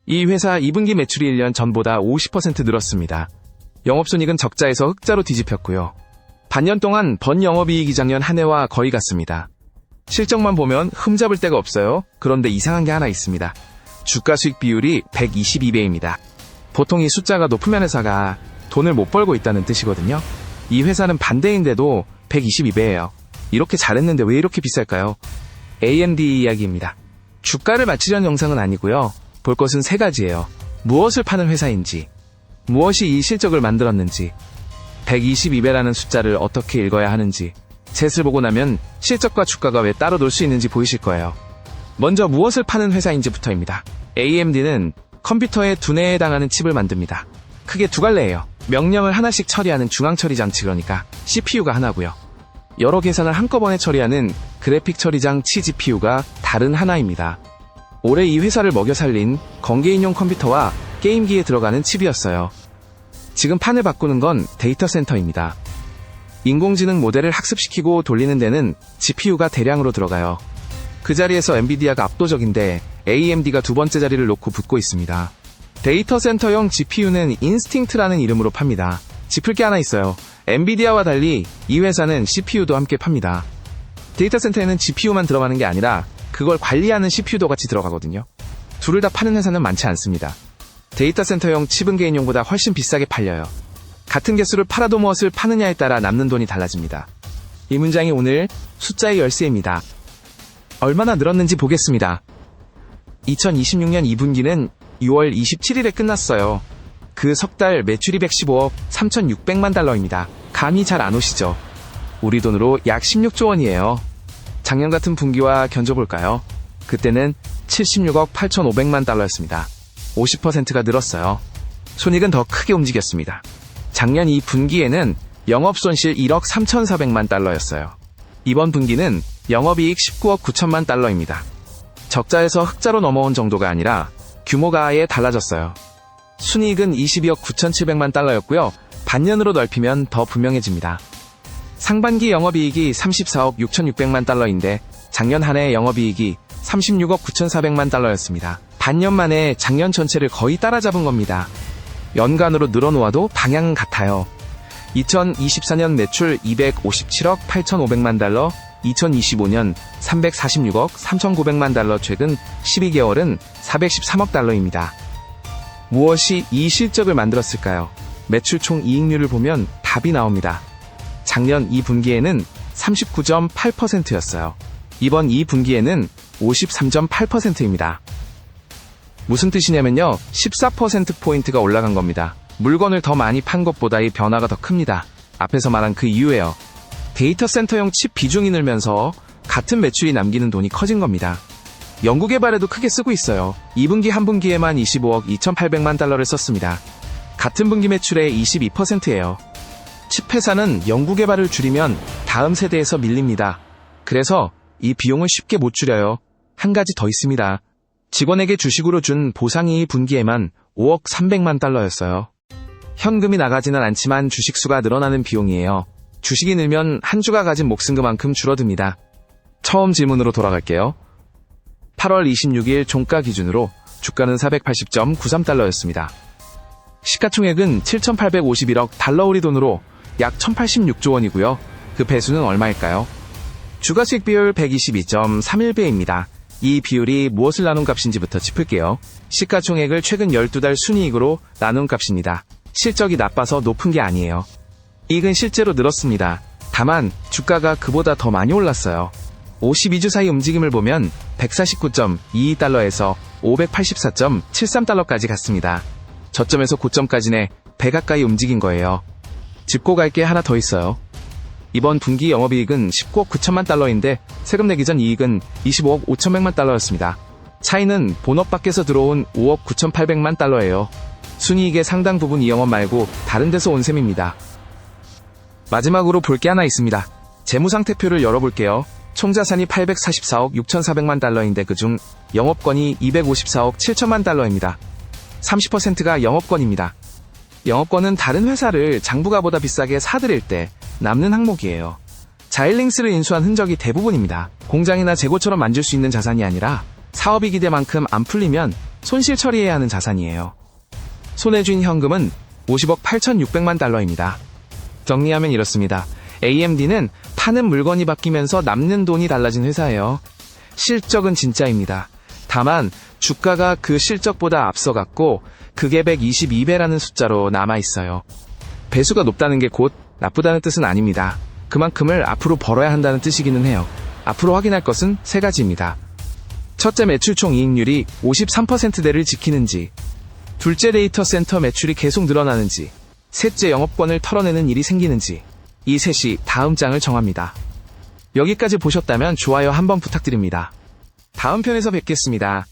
이 회사 2분기 매출이 1년 전보다 50% 늘었습니다. 영업손익은 적자에서 흑자로 뒤집혔고요. 반년 동안 번 영업이익이 작년 한 해와 거의 같습니다. 실적만 보면 흠잡을 데가 없어요. 그런데 이상한 게 하나 있습니다. 주가 수익 비율이 122배입니다. 보통 이 숫자가 높으면 회사가 돈을 못 벌고 있다는 뜻이거든요. 이 회사는 반대인데도 122배예요. 이렇게 잘했는데 왜 이렇게 비쌀까요? AMD 이야기입니다. 주가를 맞추려는 영상은 아니고요. 볼 것은 세 가지예요. 무엇을 파는 회사인지, 무엇이 이 실적을 만들었는지, 122배라는 숫자를 어떻게 읽어야 하는지, 셋을 보고 나면 실적과 주가가 왜 따로 놀 수 있는지 보이실 거예요. 먼저 무엇을 파는 회사인지부터입니다. AMD는 컴퓨터의 두뇌에 해당하는 칩을 만듭니다. 크게 두 갈래예요. 명령을 하나씩 처리하는 중앙 처리 장치, 그러니까 CPU가 하나고요. 여러 계산을 한꺼번에 처리하는 그래픽 처리장 GPU가 다른 하나입니다. 올해 이 회사를 먹여 살린 건개인용 컴퓨터와 게임기에 들어가는 칩이었어요. 지금 판을 바꾸는 건 데이터 센터입니다. 인공지능 모델을 학습시키고 돌리는 데는 GPU가 대량으로 들어가요. 그 자리에서 엔비디아가 압도적인데 AMD가 두 번째 자리를 놓고 붙고 있습니다. 데이터 센터용 GPU는 인스팅트라는 이름으로 팝니다. 짚을 게 하나 있어요. 엔비디아와 달리 이 회사는 CPU도 함께 팝니다. 데이터 센터에는 GPU만 들어가는 게 아니라 그걸 관리하는 CPU도 같이 들어가거든요. 둘을 다 파는 회사는 많지 않습니다. 데이터 센터용 칩은 개인용보다 훨씬 비싸게 팔려요. 같은 개수를 팔아도 무엇을 파느냐에 따라 남는 돈이 달라집니다. 이 문장이 오늘 숫자의 열쇠입니다. 얼마나 늘었는지 보겠습니다. 2026년 2분기는 6월 27일에 끝났어요. 그 석 달 매출이 115억 3,600만 달러입니다. 감이 잘 안 오시죠? 우리 돈으로 약 16조 원이에요. 작년 같은 분기와 견줘볼까요? 그때는 76억 8,500만 달러였습니다. 50%가 늘었어요. 손익은 더 크게 움직였습니다. 작년 이 분기에는 영업손실 1억 3,400만 달러였어요. 이번 분기는 영업이익 19억 9천만 달러입니다. 적자에서 흑자로 넘어온 정도가 아니라 규모가 아예 달라졌어요. 순이익은 22억 9,700만 달러였고요. 반년으로 넓히면 더 분명해집니다. 상반기 영업이익이 34억 6,600만 달러인데 작년 한 해 영업이익이 36억 9,400만 달러였습니다. 반년 만에 작년 전체를 거의 따라잡은 겁니다. 연간으로 늘어놓아도 방향은 같아요. 2024년 매출 257억 8,500만 달러, 2025년 346억 3,900만 달러, 최근 12개월은 413억 달러입니다. 무엇이 이 실적을 만들었을까요? 매출 총 이익률을 보면 답이 나옵니다. 작년 2분기에는 39.8%였어요. 이번 2분기에는 53.8%입니다. 무슨 뜻이냐면요. 14%포인트가 올라간 겁니다. 물건을 더 많이 판 것보다 이 변화가 더 큽니다. 앞에서 말한 그 이유예요. 데이터 센터용 칩 비중이 늘면서 같은 매출이 남기는 돈이 커진 겁니다. 연구개발에도 크게 쓰고 있어요. 2분기 한 분기에만 25억 2,800만 달러를 썼습니다. 같은 분기 매출의 22%예요. 칩 회사는 연구개발을 줄이면 다음 세대에서 밀립니다. 그래서 이 비용을 쉽게 못 줄여요. 한 가지 더 있습니다. 직원에게 주식으로 준 보상이 분기에만 5억 300만 달러였어요. 현금이 나가지는 않지만 주식수가 늘어나는 비용이에요. 주식이 늘면 한 주가 가진 목숨 그만큼 줄어듭니다. 처음 질문으로 돌아갈게요. 8월 26일 종가 기준으로 주가는 480.93달러였습니다. 시가총액은 7,851억 달러, 우리 돈으로 약 1,086조 원이고요. 그 배수는 얼마일까요? 주가수익 비율 122.31배입니다. 이 비율이 무엇을 나눈 값인지부터 짚을게요. 시가총액을 최근 12달 순이익으로 나눈 값입니다. 실적이 나빠서 높은 게 아니에요. 이익은 실제로 늘었습니다. 다만 주가가 그보다 더 많이 올랐어요. 52주 사이 움직임을 보면 149.22달러에서 584.73달러까지 갔습니다. 저점에서 고점까지는 배 가까이 움직인 거예요. 짚고 갈 게 하나 더 있어요. 이번 분기 영업이익은 19억 9천만 달러인데 세금 내기 전 이익은 25억 5천백만 달러였습니다. 차이는 본업 밖에서 들어온 5억 9,800만 달러예요. 순이익의 상당 부분 이 영업 말고 다른 데서 온 셈입니다. 마지막으로 볼 게 하나 있습니다. 재무상태표를 열어볼게요. 총자산이 844억 6,400만 달러인데 그중 영업권이 254억 7천만 달러입니다. 30%가 영업권입니다. 영업권은 다른 회사를 장부가보다 비싸게 사들일 때 남는 항목이에요. 자일링스를 인수한 흔적이 대부분입니다. 공장이나 재고처럼 만질 수 있는 자산이 아니라 사업이 기대만큼 안 풀리면 손실 처리해야 하는 자산이에요. 손에 쥔 현금은 50억 8,600만 달러입니다. 정리하면 이렇습니다. AMD는 파는 물건이 바뀌면서 남는 돈이 달라진 회사예요. 실적은 진짜입니다. 다만 주가가 그 실적보다 앞서갔고 그게 122배라는 숫자로 남아있어요. 배수가 높다는 게 곧 나쁘다는 뜻은 아닙니다. 그만큼을 앞으로 벌어야 한다는 뜻이기는 해요. 앞으로 확인할 것은 세 가지입니다. 첫째, 매출 총 이익률이 53%대를 지키는지, 둘째, 데이터 센터 매출이 계속 늘어나는지, 셋째, 영업권을 털어내는 일이 생기는지, 이 셋이 다음 장을 정합니다. 여기까지 보셨다면 좋아요 한번 부탁드립니다. 다음 편에서 뵙겠습니다.